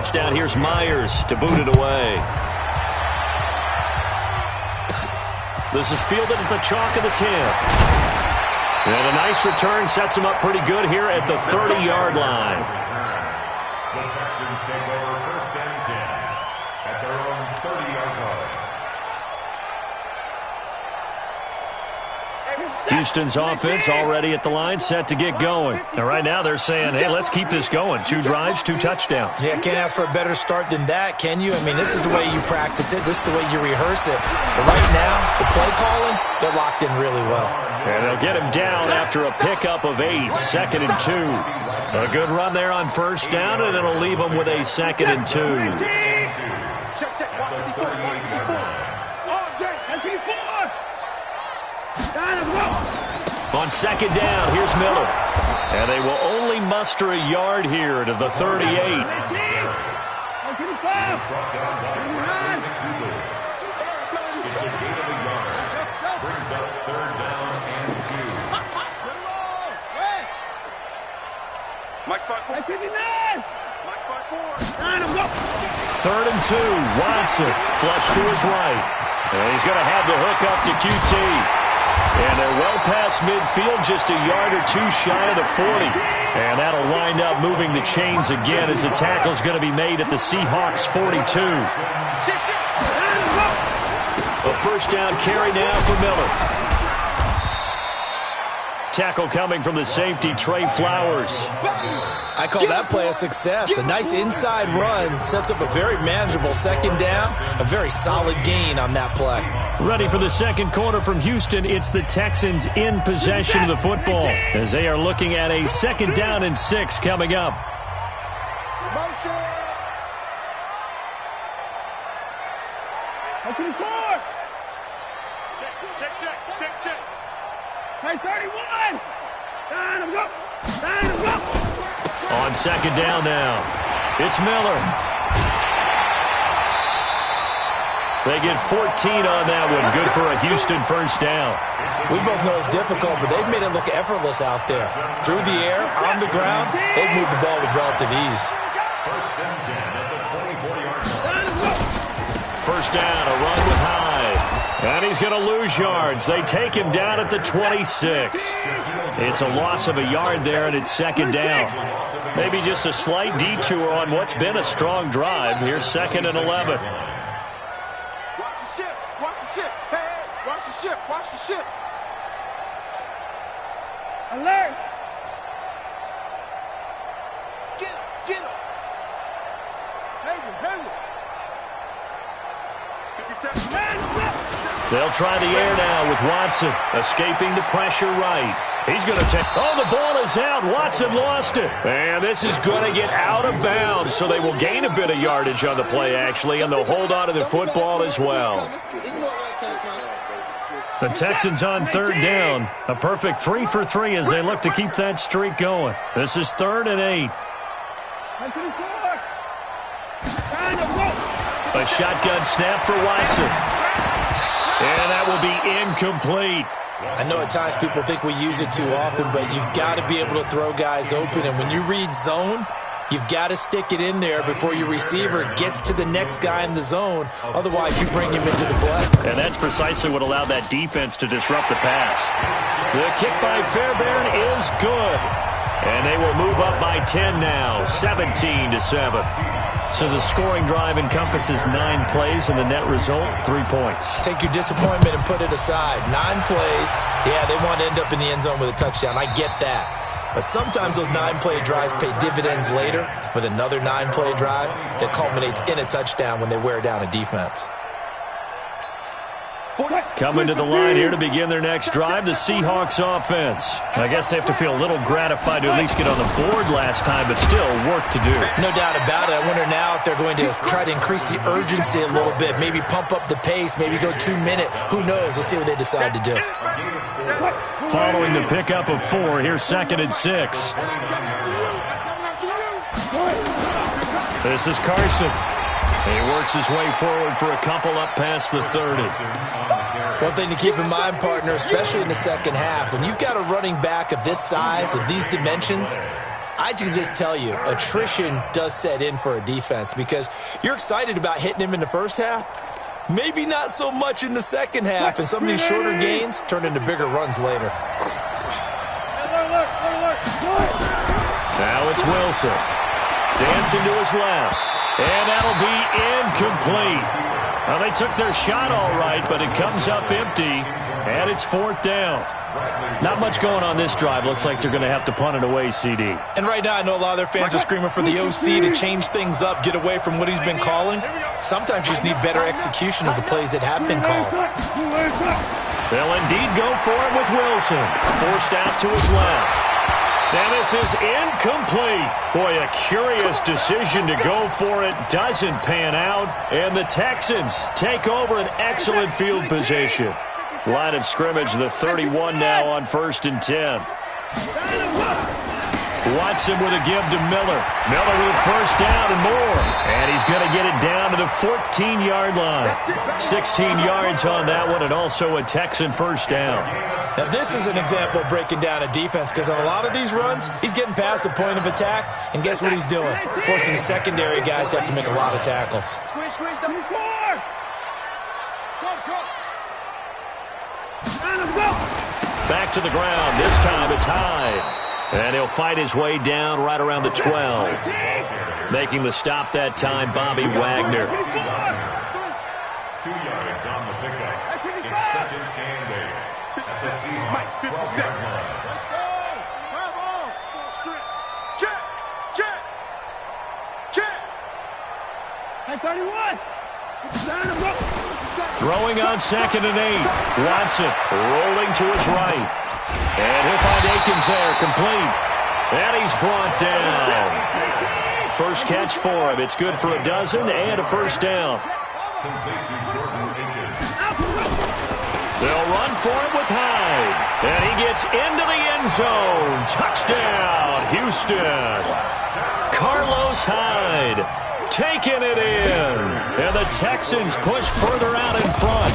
touchdown. Here's Myers to boot it away. This is fielded at the chalk of the 10. And a nice return sets him up pretty good here at the 30-yard line. The Texans take over first and 10 at their own 30-yard line. Houston's offense already at the line, set to get going. And right now they're saying, hey, let's keep this going. 2 drives, 2 touchdowns. Yeah, can't ask for a better start than that, can you? I mean, this is the way you practice it. This is the way you rehearse it. But right now, the play calling, they're locked in really well. And they'll get him down after a pickup of 8, 2nd and 2. A good run there on first down, and it'll leave him with a 2nd and 2. On 2nd down, here's Miller. And they will only muster a yard here to the 38. Third and 2, Watson, flush to his right. And he's going to have the hook up to QT. And they're well past midfield, just a yard or 2 shy of the 40. And that'll wind up moving the chains again as the tackle's going to be made at the Seahawks 42. A first down carry now for Miller. Tackle coming from the safety, Trey Flowers. I call that play a success. A nice inside run sets up a very manageable 2nd down. A very solid gain on that play. Ready for the second quarter from Houston. It's the Texans in possession of the football as they are looking at a 2nd down and 6 coming up. Hey, 31! On 2nd down now, it's Miller. They get 14 on that one. Good for a Houston first down. We both know it's difficult, but they've made it look effortless out there. Through the air, on the ground, they've moved the ball with relative ease. First and 10 at the 24-yard line. First down, a run with Hyde. And he's going to lose yards. They take him down at the 26. It's a loss of a yard there, and it's 2nd down. Maybe just a slight detour on what's been a strong drive. Here's 2nd and 11. Watch the ship. Alert. Get him. Hayward. 57. They'll try the air now with Watson escaping the pressure right. He's going to take... Oh, the ball is out. Watson lost it. And this is going to get out of bounds, so they will gain a bit of yardage on the play, actually, and they'll hold on to the football as well. The Texans on 3rd down. A perfect 3 for 3 as they look to keep that streak going. This is 3rd and 8. A shotgun snap for Watson. And that will be incomplete. I know at times people think we use it too often, but you've got to be able to throw guys open. And when you read zone, you've got to stick it in there before your receiver gets to the next guy in the zone. Otherwise, you bring him into the play. And that's precisely what allowed that defense to disrupt the pass. The kick by Fairbairn is good. And they will move up by 10 now, 17-7. So the scoring drive encompasses 9 plays, and the net result, 3 points. Take your disappointment and put it aside. 9 plays. Yeah, they want to end up in the end zone with a touchdown. I get that. But sometimes those 9-play drives pay dividends later with another 9-play drive that culminates in a touchdown when they wear down a defense. Coming to the line here to begin their next drive, the Seahawks offense. I guess they have to feel a little gratified to at least get on the board last time, but still work to do. No doubt about it. I wonder now if they're going to try to increase the urgency a little bit, maybe pump up the pace, maybe go 2-minute. Who knows? Let's see what they decide to do. Following the pickup of 4, here's 2nd and 6. This is Carson. He works his way forward for a couple up past the 30. One thing to keep in mind, partner, especially in the second half, when you've got a running back of this size, of these dimensions, I can just tell you, attrition does set in for a defense because you're excited about hitting him in the first half. Maybe not so much in the second half, and some of these shorter gains turn into bigger runs later. Now it's Wilson. Dancing to his left. And that'll be incomplete. Well, they took their shot all right, but it comes up empty, and it's 4th down. Not much going on this drive. Looks like they're going to have to punt it away, CD. And right now, I know a lot of their fans are screaming for the OC to change things up, get away from what he's been calling. Sometimes you just need better execution of the plays that have been called. They'll indeed go for it with Wilson. Forced out to his left. And this is incomplete. Boy, a curious decision to go for it. Doesn't pan out. And the Texans take over an excellent field position. Line of scrimmage, the 31 now on 1st and 10. Watson with a give to Miller. Miller with a first down and more. And he's going to get it down to the 14-yard line. 16 yards on that one, and also a Texan first down. Now, this is an example of breaking down a defense because on a lot of these runs, he's getting past the point of attack, and guess what he's doing? Forcing the secondary guys to have to make a lot of tackles. Back to the ground. This time it's high. And he'll fight his way down right around the 12. Making the stop that time, Bobby Wagner. 2 yards on the pickup. It's 2nd and 8. That's the Seahawks 12-yard line. Check. Hey, 31. Throwing on 2nd and 8. Watson rolling to his right. And he'll find Akins there, complete. And he's brought down. First catch for him. It's good for a dozen and a first down. They'll run for him with Hyde. And he gets into the end zone. Touchdown, Houston. Carlos Hyde taking it in. And the Texans push further out in front.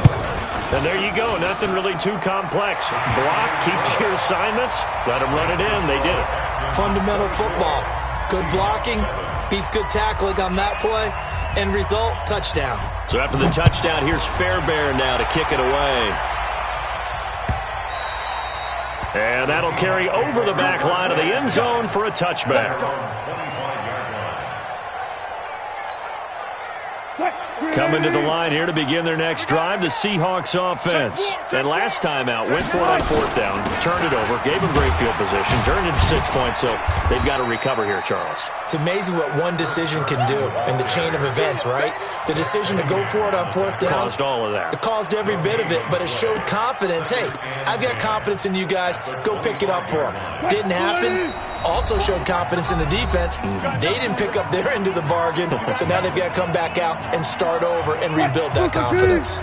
And there you go. Nothing really too complex. Block, keep your assignments, let them run it in. They did it. Fundamental football. Good blocking beats good tackling on that play. End result, touchdown. So after the touchdown, here's Fairbairn now to kick it away. And that'll carry over the back line of the end zone for a touchback. Coming to the line here to begin their next drive, the Seahawks offense. And last time out, went for it on 4th down, turned it over, gave them great field position, turned it to 6 points, so they've got to recover here, Charles. It's amazing what one decision can do in the chain of events, right? The decision to go for it on 4th down. Caused all of that. It caused every bit of it, but it showed confidence. Hey, I've got confidence in you guys. Go pick it up for them. Didn't happen. Also showed confidence in the defense. They didn't pick up their end of the bargain, so now they've got to come back out and start over and rebuild that confidence.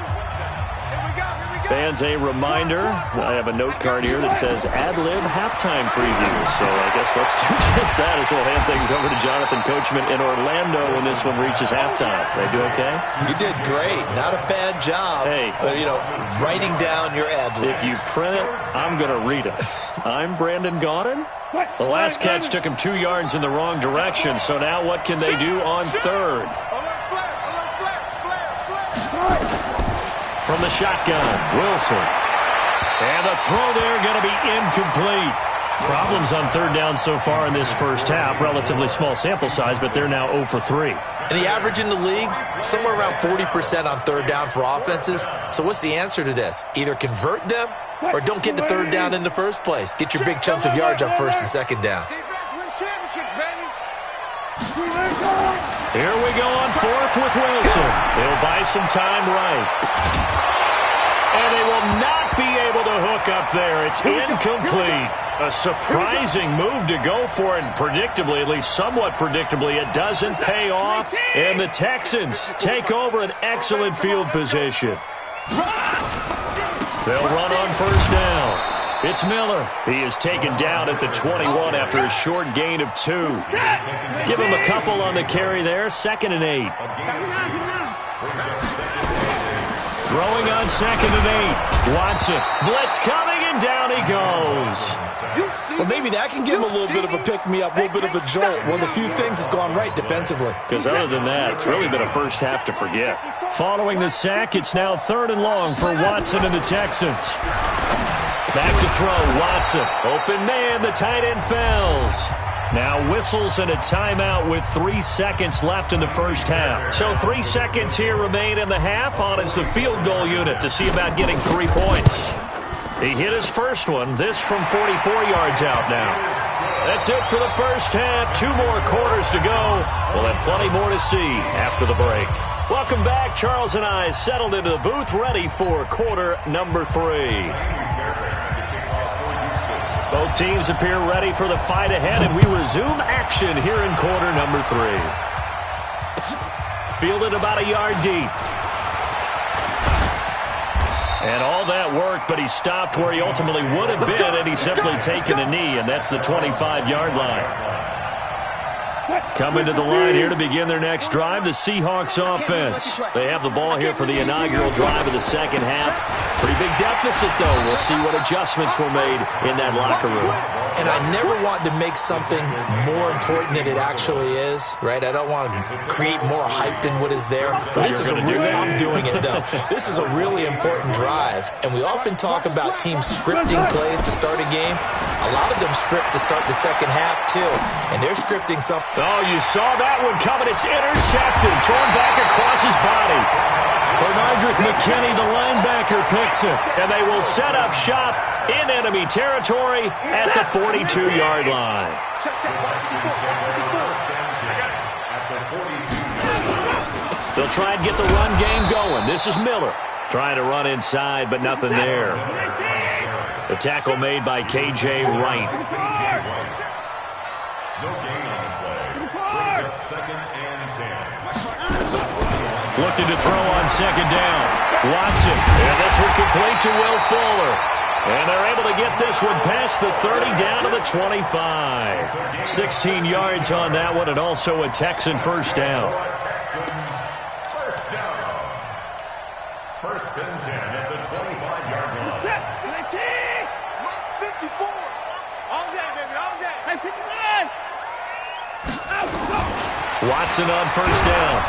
Fans, a reminder, I have a note card here that says ad-lib halftime preview. So I guess let's do just that as we'll hand things over to Jonathan Coachman in Orlando when this one reaches halftime. Did I do okay? You did great. Not a bad job. Hey. Writing down your ad-libs. If you print it, I'm going to read it. I'm Brandon Gaudin. The last catch took him 2 yards in the wrong direction, so now what can they do on 3rd? From the shotgun, Wilson. And the throw there going to be incomplete. Problems on 3rd down so far in this first half. Relatively small sample size, but they're now 0 for 3. And the average in the league, somewhere around 40% on 3rd down for offenses. So what's the answer to this? Either convert them or don't get to 3rd down in the first place. Get your big chunks of yards on 1st and 2nd down. Here we go on 4th with Wilson. They'll buy some time right. And they will not be able to hook up there. It's incomplete. A surprising move to go for it. And predictably, at least somewhat predictably, it doesn't pay off. And the Texans take over an excellent field position. They'll run on 1st down. It's Miller. He is taken down at the 21 after a short gain of 2. Give him a couple on the carry there. 2nd and 8. Throwing on 2nd and 8. Watson. Blitz coming, and and down he goes. Well, maybe that can give him a little bit of a pick-me-up, a little bit of a jolt. Well, the few things has gone right defensively. Because other than that, it's really been a first half to forget. Following the sack, it's now 3rd and long for Watson and the Texans. Back to throw, Watson. Open man, the tight end fails. Now whistles and a timeout with 3 seconds left in the first half. So 3 seconds here remain in the half. On is the field goal unit to see about getting 3 points. He hit his first one. This from 44 yards out now. That's it for the first half. 2 more quarters to go. We'll have plenty more to see after the break. Welcome back. Charles and I settled into the booth, ready for quarter number 3. Both teams appear ready for the fight ahead, and we resume action here in quarter number 3. Fielded about a yard deep. And all that work, but he stopped where he ultimately would have been, and he's simply taken a knee, and that's the 25-yard line. Coming to the line here to begin their next drive, the Seahawks offense. They have the ball here for the inaugural drive of the second half. Pretty big deficit, though. We'll see what adjustments were made in that locker room. And I never want to make something more important than it actually is, right? I don't want to create more hype than what is there. But this is a real, I'm doing it, though. This is a really important drive. And we often talk about teams scripting plays to start a game. A lot of them script to start the second half, too. And they're scripting something. Oh, you saw that one coming. It's intercepted. Thrown back across his body. Bernardrick McKinney, the linebacker, picks it. And they will set up shop in enemy territory at the 42-yard line. They'll try and get the run game going. This is Miller trying to run inside, but nothing there. The tackle made by K.J. Wright. No gain on the play. Brings up 2nd and 10. Looking to throw on 2nd down. Watson. And this one complete to Will Fuller. And they're able to get this one past the 30 down to the 25. 16 yards on that one, and also a Texan first down. First down. 1st and 10 at the 25-yard line. Set. 54. All day, baby, all day. Hey, 59. Watson on first down.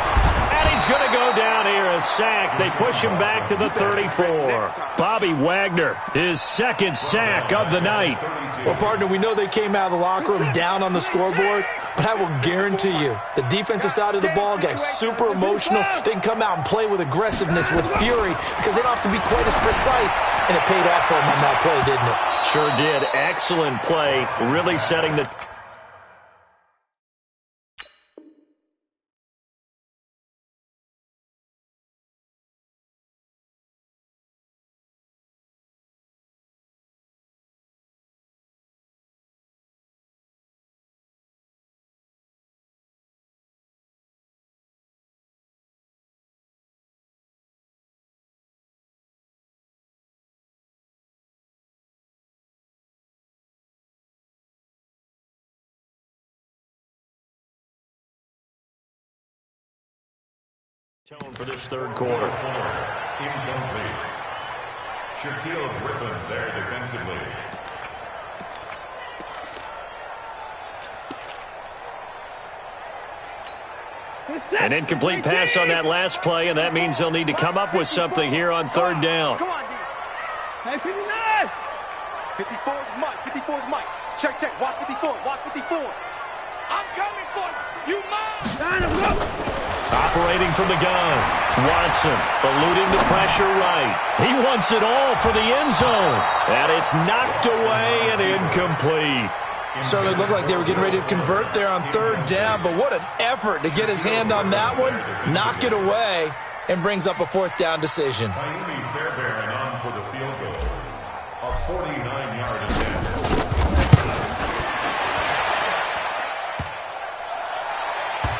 And he's going to go down here, a sack. They push him back to the 34. Bobby Wagner, his 2nd sack of the night. Well, partner, we know they came out of the locker room down on the scoreboard, but I will guarantee you the defensive side of the ball got super emotional. They can come out and play with aggressiveness, with fury, because they don't have to be quite as precise, and it paid off for them on that play, didn't it? Sure did. Excellent play, really setting the... tone for this 3rd quarter. Incomplete. Shaquille Griffin there defensively. An incomplete pass on that last play, and that means they'll need to come up with something here on 3rd down. Come on, D. Hey, 59. 54 is Mike. 54 is Mike. Check, check. Watch 54. Watch 54. I'm coming for you. You mine. Go. Operating from the gun. Watson eluding the pressure right. He wants it all for the end zone. And it's knocked away and incomplete. Certainly looked like they were getting ready to convert there on 3rd down, but what an effort to get his hand on that one, knock it away, and brings up a 4th down decision. Miami Fairbairn on for the field goal. A 49-yard attempt.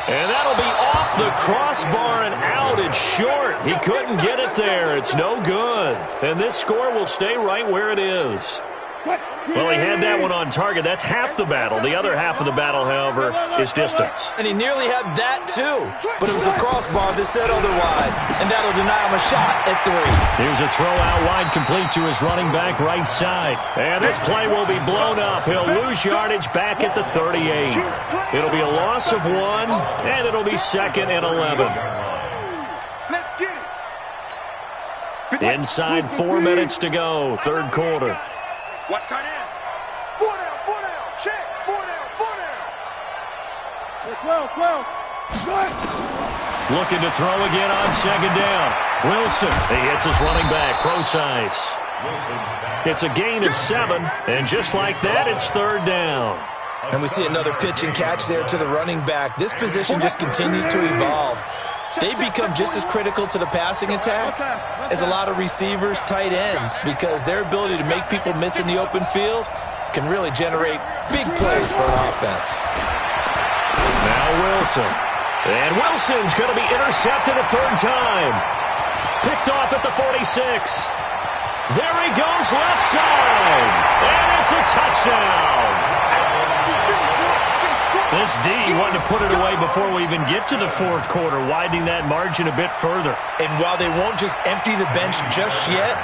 And that'll be off the crossbar and out. It's short. He couldn't get it there. It's no good. And this score will stay right where it is. Well, he had that one on target. That's half the battle. The other half of the battle, however, is distance. And he nearly had that, too. But it was the crossbar that said otherwise. And that'll deny him a shot at 3. Here's a throw out wide, complete to his running back right side. And this play will be blown up. He'll lose yardage back at the 38. It'll be a loss of 1, and it'll be 2nd and 11. Let's get it. Inside 4 minutes to go, third quarter. Watch tight end. 4 down, check. 4 down. Good. Looking to throw again on 2nd down. Wilson, he hits his running back, Procise. It's a gain of 7, and just like that, it's 3rd down. And we see another pitch and catch there to the running back. This position just continues to evolve. They become just as critical to the passing attack as a lot of receivers, tight ends, because their ability to make people miss in the open field can really generate big plays for an offense. Now Wilson. And Wilson's going to be intercepted a 3rd time. Picked off at the 46. There he goes, left side. And it's a touchdown. This D wanted to put it away before we even get to the 4th quarter, widening that margin a bit further. And while they won't just empty the bench just yet,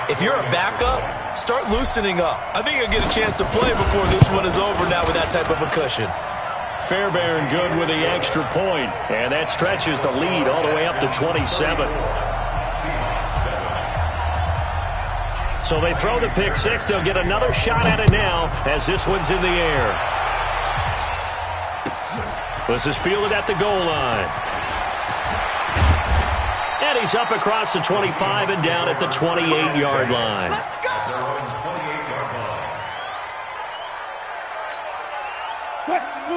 if you're a backup, start loosening up. I think you'll get a chance to play before this one is over now with that type of a cushion. Fairbairn good with the extra point, and that stretches the lead all the way up to 27. So they throw the pick 6. They'll get another shot at it now as this one's in the air. This is fielded at the goal line. And he's up across the 25 and down at the 28-yard line.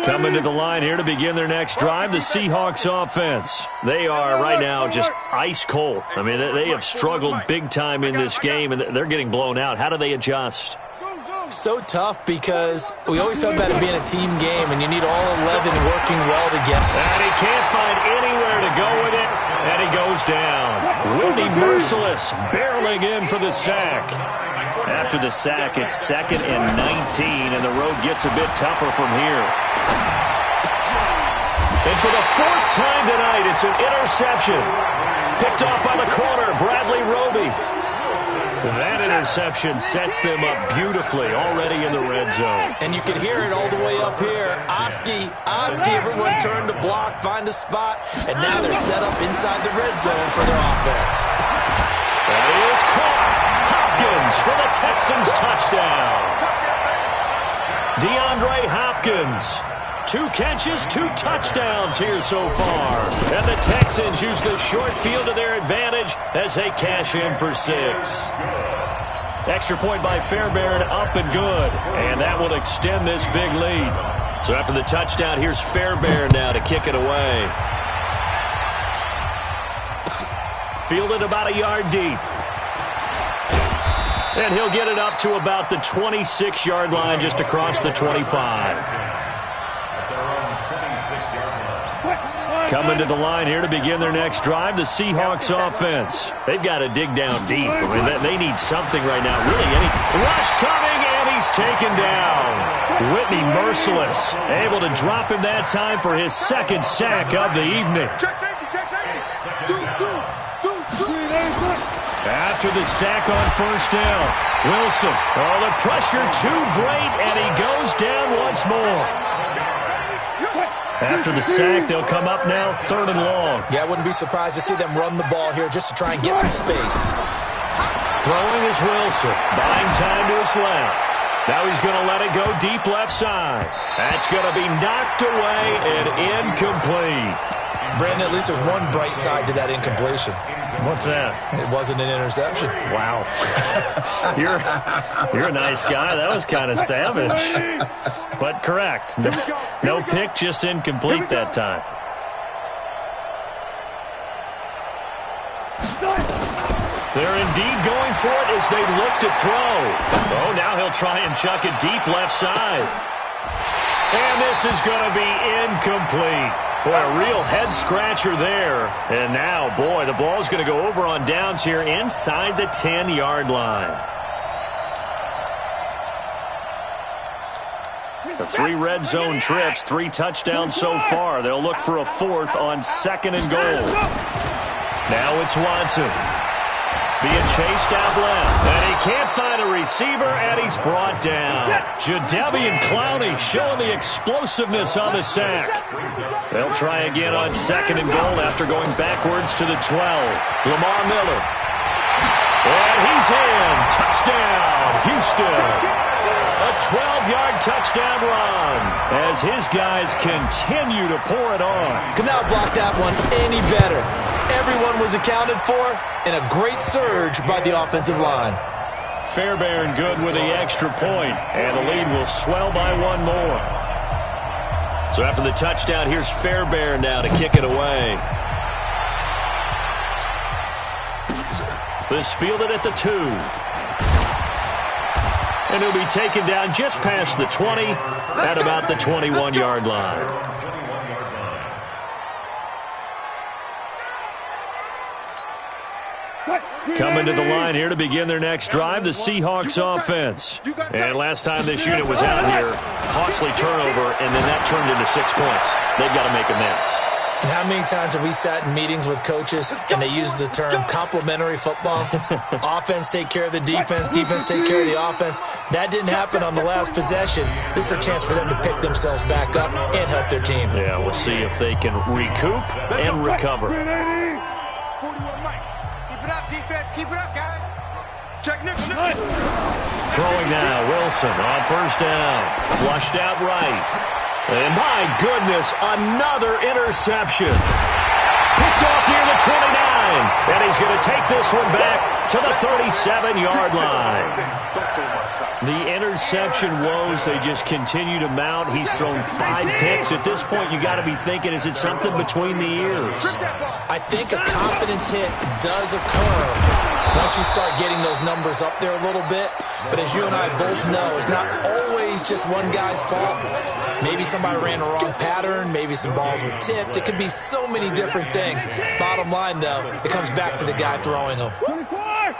Coming to the line here to begin their next drive, the Seahawks offense. They are right now just ice cold. I mean, they have struggled big time in this game, and they're getting blown out. How do they adjust? So tough because we always talk about it being a team game, and you need all 11 working well together. And he can't find anywhere to go with it, and he goes down. Whitney Merciless barreling in for the sack. After the sack, it's 2nd and 19, and the road gets a bit tougher from here. And for the 4th time tonight, it's an interception. Picked off by the corner, Bradley Roby. That interception sets them up beautifully already in the red zone. And you can hear it all the way up here. Oski, everyone turned to block, find a spot, and now they're set up inside the red zone for their offense. That is caught. Hopkins for the Texans touchdown. DeAndre Hopkins. 2 catches, 2 touchdowns here so far. And the Texans use the short field to their advantage as they cash in for 6. Extra point by Fairbairn, up and good. And that will extend this big lead. So after the touchdown, here's Fairbairn now to kick it away. Fielded about a yard deep. And he'll get it up to about the 26-yard line just across the 25. Coming to the line here to begin their next drive, the Seahawks offense. They've got to dig down deep. I mean, they need something right now. Really, any rush coming, and he's taken down. Whitney Merciless able to drop him that time for his 2nd sack of the evening. After the sack on 1st down, Wilson. Oh, the pressure too great, and he goes down once more. After the sack, they'll come up now 3rd and long. Yeah, I wouldn't be surprised to see them run the ball here just to try and get some space. Throwing is Wilson. Buying time to his left. Now he's going to let it go deep left side. That's going to be knocked away and incomplete. Brandon, at least there's one bright side to that incompletion. What's that? It wasn't an interception. Wow. You're a nice guy. That was kind of savage. But correct. No pick, just incomplete that time. They're indeed going for it as they look to throw. Oh, now he'll try and chuck it deep left side. And this is going to be incomplete. Boy, a real head-scratcher there. And now, boy, the ball's going to go over on downs here inside the 10-yard line. The 3 red zone trips, 3 touchdowns so far. They'll look for a 4th on 2nd and goal. Now it's Watson. Being chased out left. And he can't find a receiver, and he's brought down. Jadeveon Clowney showing the explosiveness on the sack. They'll try again on 2nd and goal after going backwards to the 12. Lamar Miller. And he's in. Touchdown, Houston. A 12-yard touchdown run as his guys continue to pour it on. Could not block that one any better. Everyone was accounted for, and a great surge by the offensive line. Fairbairn good with the extra point, and the lead will swell by 1 more. So after the touchdown, here's Fairbairn now to kick it away. This fielded at the 2. And he'll be taken down just past the 20 at about the 21-yard line. Coming to the line here to begin their next drive, the Seahawks offense. And last time this unit was out here, costly turnover, and then that turned into 6 points. They've got to make amends. And how many times have we sat in meetings with coaches and they use the term complementary football? Offense take care of the defense, defense take care of the offense. That didn't happen on the last possession. This is a chance for them to pick themselves back up and help their team. Yeah, we'll see if they can recoup and recover. 41 Mike. Keep it up, defense. Keep it up, guys. Check nickel. Throwing now, Wilson on 1st down. Flushed out right. And my goodness, another interception. Picked off near the 29. And he's going to take this one back to the 37-yard line. The interception woes, they just continue to mount. He's thrown 5 picks. At this point, you got to be thinking, is it something between the ears? I think a confidence hit does occur once you start getting those numbers up there a little bit. But as you and I both know, it's not always just one guy's fault. Maybe somebody ran a wrong pattern. Maybe some balls were tipped. It could be so many different things. Bottom line, though, it comes back to the guy throwing them. 24!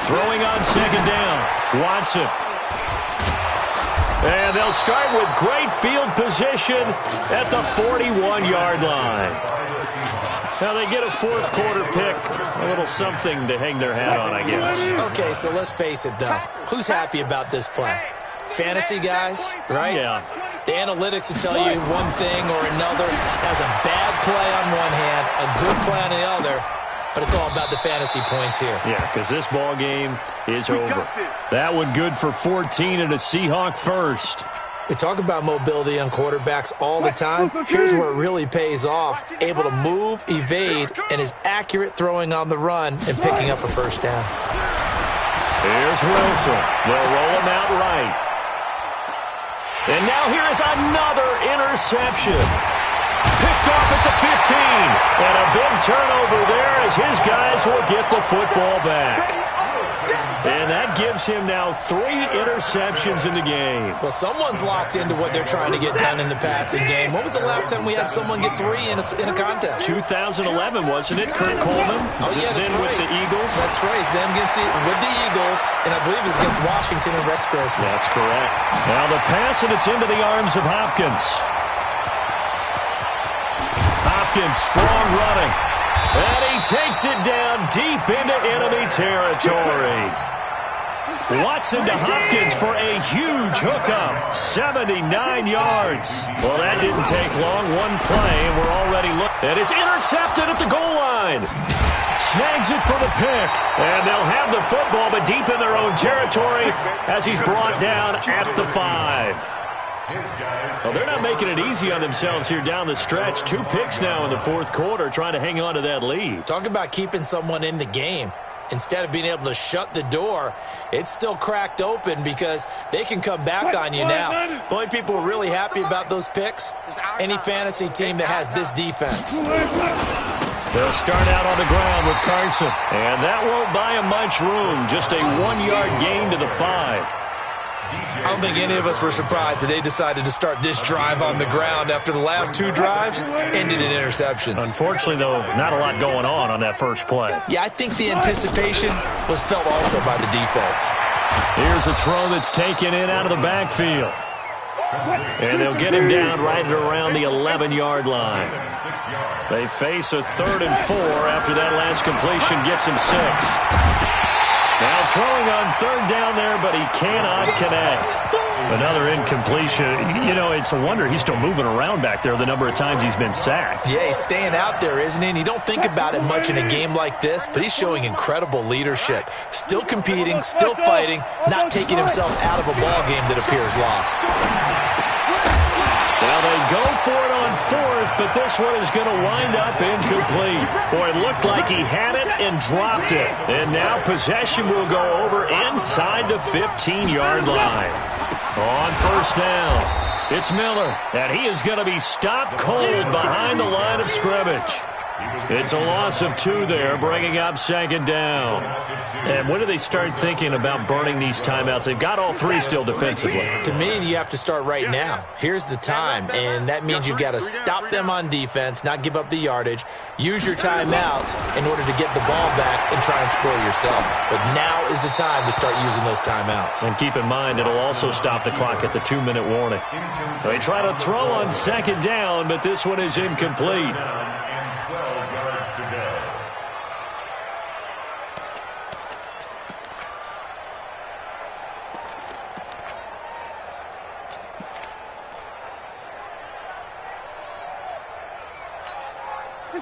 Throwing on 2nd down, Watson. And they'll start with great field position at the 41-yard line. Now they get a 4th quarter pick, a little something to hang their hat on, I guess. Okay, so let's face it, though. Who's happy about this play? Fantasy guys, right? Yeah. The analytics will tell you one thing or another. Has a bad play on one hand, a good play on the other, but it's all about the fantasy points here. Yeah, because this ball game is over. That one good for 14 and a Seahawk first. We talk about mobility on quarterbacks all the time. Here's where it really pays off. Able to move, evade, and is accurate throwing on the run and picking up a 1st down. Here's Wilson. They'll roll him out right. And now here is another interception. Picked off at the 15. And a big turnover there as his guys will get the football back. And that gives him now 3 interceptions in the game. Well, someone's locked into what they're trying to get done in the passing game. When was the last time we had someone get 3 in a contest? 2011, wasn't it, Kurt Coleman? Oh, yeah, that's then right. with the Eagles. That's right. Then with the Eagles, and I believe it's against Washington and Rex Grossman. That's correct. Now the pass, and it's into the arms of Hopkins. Hopkins, strong running. And he takes it down deep into enemy territory. Watson to Hopkins for a huge hookup. 79 yards. Well, that didn't take long. One play, and we're already looking. And it's intercepted at the goal line. Snags it for the pick. And they'll have the football, but deep in their own territory as he's brought down at the 5. Well, they're not making it easy on themselves here down the stretch. 2 picks now in the 4th quarter, trying to hang on to that lead. Talk about keeping someone in the game. Instead of being able to shut the door, it's still cracked open because they can come back on you now. The only people who are really happy about those picks, any fantasy team that has this defense. They'll start out on the ground with Carson. And that won't buy him much room. Just a 1-yard gain to the 5. I don't think any of us were surprised that they decided to start this drive on the ground after the last two drives ended in interceptions. Unfortunately, though, not a lot going on that first play. Yeah, I think the anticipation was felt also by the defense. Here's a throw that's taken in out of the backfield. And they'll get him down right at around the 11-yard line. They face a 3rd and 4 after that last completion gets him 6. Now throwing on 3rd down there, but he cannot connect. Another incompletion. You know, it's a wonder he's still moving around back there the number of times he's been sacked. Yeah, he's staying out there, isn't he? And you don't think about it much in a game like this, but he's showing incredible leadership. Still competing, still fighting, not taking himself out of a ball game that appears lost. Now they go for it on 4th, but this one is going to wind up incomplete. Boy, it looked like he had it and dropped it. And now possession will go over inside the 15-yard line. On 1st down, it's Miller, and he is going to be stopped cold behind the line of scrimmage. It's a loss of 2 there, bringing up 2nd down. And when do they start thinking about burning these timeouts? They've got all 3 still defensively. To me, you have to start right now. Here's the time, and that means you've got to stop them on defense, not give up the yardage, use your timeouts in order to get the ball back and try and score yourself. But now is the time to start using those timeouts. And keep in mind, it'll also stop the clock at the 2-minute warning. They try to throw on 2nd down, but this one is incomplete.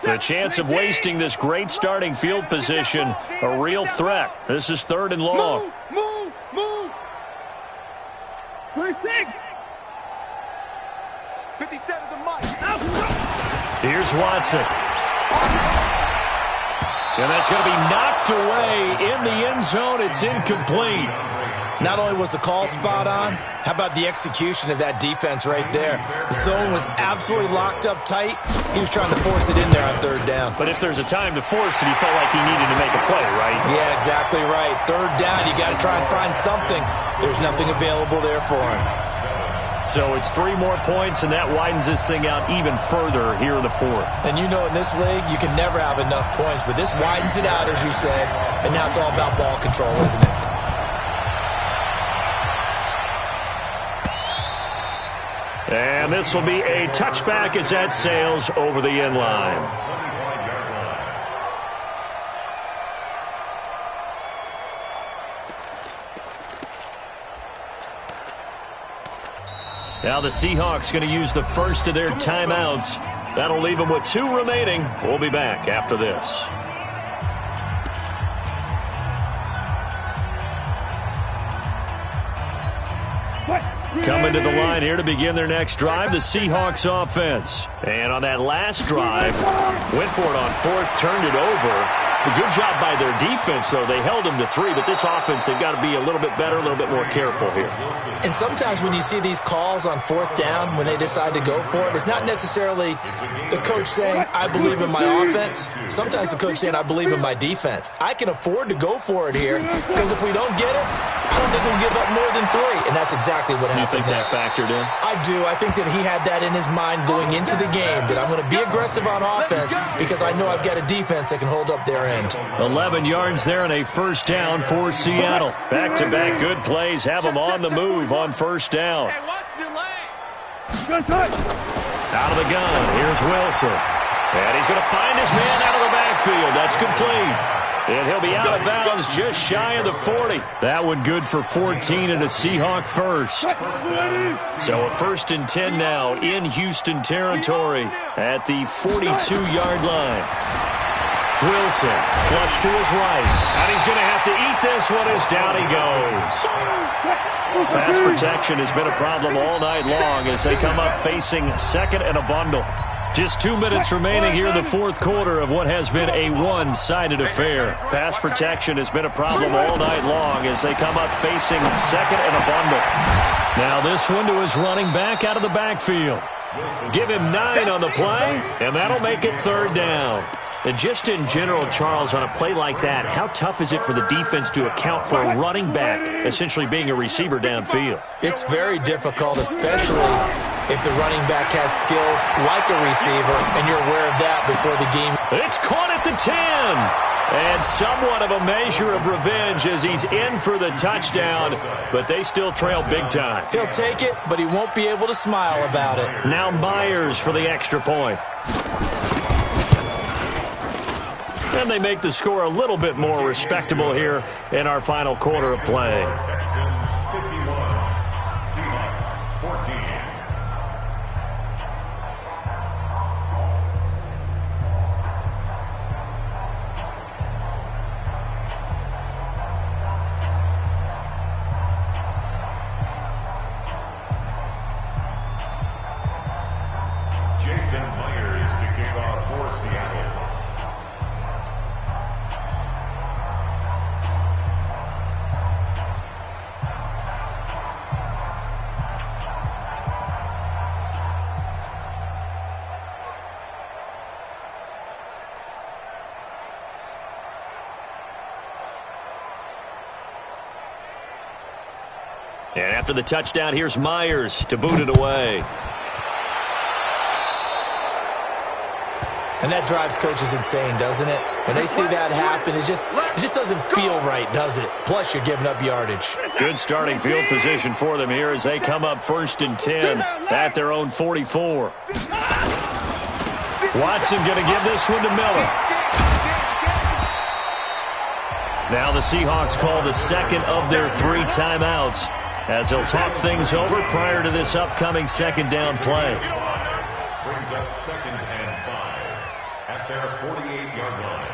The chance of wasting this great starting field position, a real threat. This is 3rd and long. Move. 26. 57 to Mike. Here's Watson. And that's going to be knocked away in the end zone. It's incomplete. Not only was the call spot on, how about the execution of that defense right there? The zone was absolutely locked up tight. He was trying to force it in there on 3rd down. But if there's a time to force it, he felt like he needed to make a play, right? Yeah, exactly right. 3rd down, you got to try and find something. There's nothing available there for him. So it's 3 more points, and that widens this thing out even further here in the 4th. And you know in this league, you can never have enough points, but this widens it out, as you said, and now it's all about ball control, isn't it? And this will be a touchback as that sails over the end line. Now the Seahawks going to use the first of their timeouts. That'll leave them with 2 remaining. We'll be back after this. Coming to the line here to begin their next drive, the Seahawks offense. And on that last drive, went for it on 4th, turned it over. A good job by their defense, though. They held them to 3, but this offense, they've got to be a little bit better, a little bit more careful here. And sometimes when you see these calls on 4th down, when they decide to go for it, it's not necessarily the coach saying, I believe in my offense. Sometimes the coach saying, I believe in my defense. I can afford to go for it here, because if we don't get it, I don't think we'll give up more than 3. And that's exactly what happened. You think that factored in? I do. I think that he had that in his mind going into the game, that I'm going to be aggressive on offense because I know I've got a defense that can hold up their end. 11 yards there and a 1st down for Seattle. Back-to-back good plays have them on the move on 1st down. Out of the gun, here's Wilson. And he's going to find his man out of the backfield. That's complete. And he'll be out of bounds just shy of the 40. That one good for 14 and a Seahawk first. So a 1st and 10 now in Houston territory at the 42-yard line. Wilson, flush to his right. And he's going to have to eat this one as down he goes. Pass protection has been a problem all night long as they come up facing 2nd and a bundle. Just 2 minutes remaining here in the 4th quarter of what has been a one-sided affair. Pass protection has been a problem all night long as they come up facing 2nd and a bundle. Now this one to his running back out of the backfield. Give him 9 on the play, and that'll make it 3rd down. And just in general, Charles, on a play like that, how tough is it for the defense to account for a running back essentially being a receiver downfield? It's very difficult, especially if the running back has skills like a receiver, and you're aware of that before the game. It's caught at the 10. And somewhat of a measure of revenge as he's in for the touchdown, but they still trail big time. He'll take it, but he won't be able to smile about it. Now Myers for the extra point. And they make the score a little bit more respectable here in our final quarter of play. Texans 51, Seahawks 14. Jason Myers to kick off for Seattle. And after the touchdown, here's Myers to boot it away. And that drives coaches insane, doesn't it? When they see that happen, it just doesn't feel right, does it? Plus, you're giving up yardage. Good starting field position for them here as they come up 1st and 10 at their own 44. Watson going to give this one to Miller. Now the Seahawks call the second of their 3 timeouts as they'll talk things over prior to this upcoming second down play. Brings up 2nd and 5 at their 48-yard line.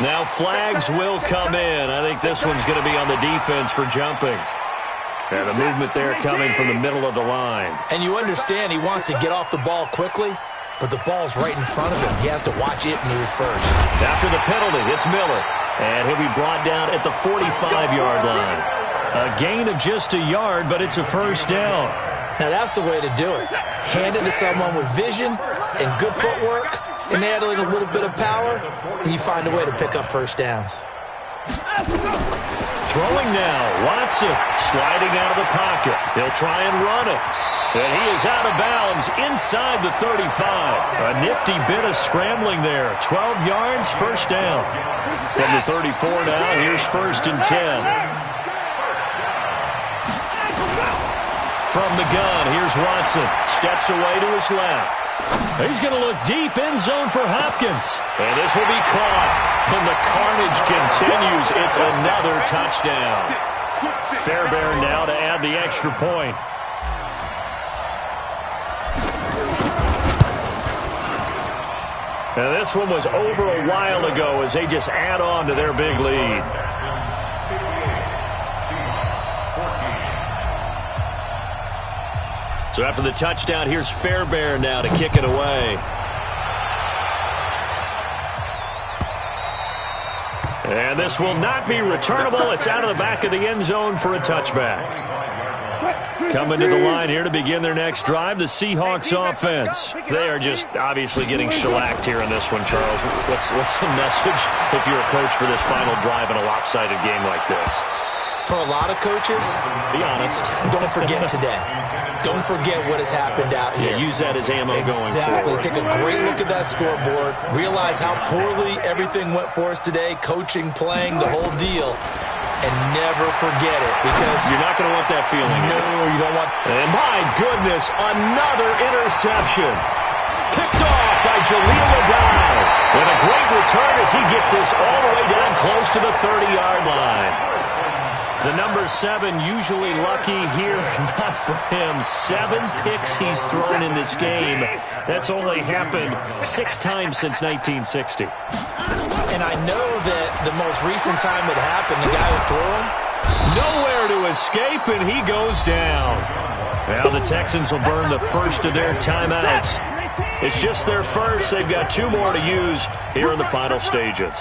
Now flags will come in. I think this one's going to be on the defense for jumping. And the movement there coming from the middle of the line. And you understand he wants to get off the ball quickly, but the ball's right in front of him. He has to watch it move first. After the penalty, it's Miller. And he'll be brought down at the 45-yard line. A gain of just a yard, but it's a first down. Now that's the way to do it. Hand it to someone with vision and good footwork, and add in a little bit of power, and you find a way to pick up first downs. Throwing now, Watson sliding out of the pocket. He'll try and run it. And he is out of bounds inside the 35. A nifty bit of scrambling there. 12 yards, first down. From the 34 now, here's 1st and 10. From the gun, here's Watson. Steps away to his left. He's going to look deep, end zone for Hopkins. And this will be caught. And the carnage continues. It's another touchdown. Fairbairn now to add the extra point. Now this one was over a while ago as they just add on to their big lead. So after the touchdown, here's Fairbairn now to kick it away. And this will not be returnable. It's out of the back of the end zone for a touchback. Coming to the line here to begin their next drive, the Seahawks offense. They are just obviously getting shellacked here in this one, Charles. What's the message if you're a coach for this final drive in a lopsided game like this? For a lot of coaches, be honest, don't forget today. Don't forget what has happened out here. Yeah, use that as ammo going forward. Exactly. Take a great look at that scoreboard. Realize how poorly everything went for us today, coaching, playing, the whole deal. And never forget it, because you're not going to want that feeling. No, you don't want. And my goodness, another interception. Picked off by Jaleel Adai. And a great return as he gets this all the way down close to the 30-yard line. The number 7 usually lucky here, not for him. 7 picks he's thrown in this game. That's only happened 6 times since 1960. And I know that the most recent time it happened, the guy who threw him, nowhere to escape, and he goes down. Now the Texans will burn the first of their timeouts. It's just their first. They've got 2 more to use here in the final stages.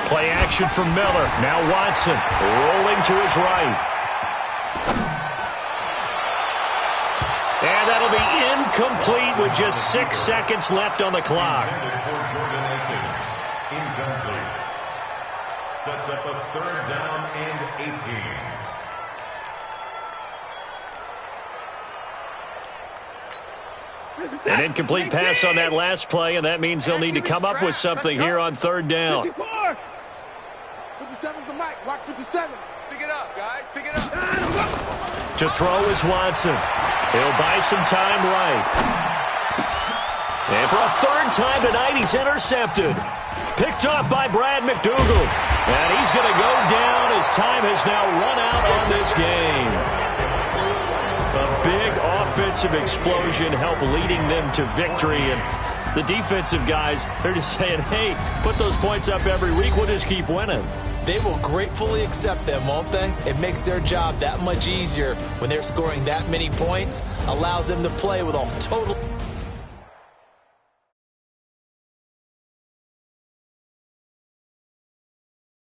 Play action from Miller. Now Watson rolling to his right. And that'll be Incomplete with just 6 seconds left on the clock. Incomplete. Sets up a 3rd down and 18. An incomplete pass on that last play, and that means they'll need to come up with something here on 3rd down. 57's the mic. Watch 57. Pick it up, guys. Pick it up. To throw is Watson. He'll buy some time right. And for a 3rd time tonight, he's intercepted. Picked off by Brad McDougal. And he's going to go down as time has now run out on this game. A big offensive explosion helped leading them to victory. And the defensive guys, they're just saying, hey, put those points up every week. We'll just keep winning. They will gratefully accept them, won't they? It makes their job that much easier when they're scoring that many points. Allows them to play with a total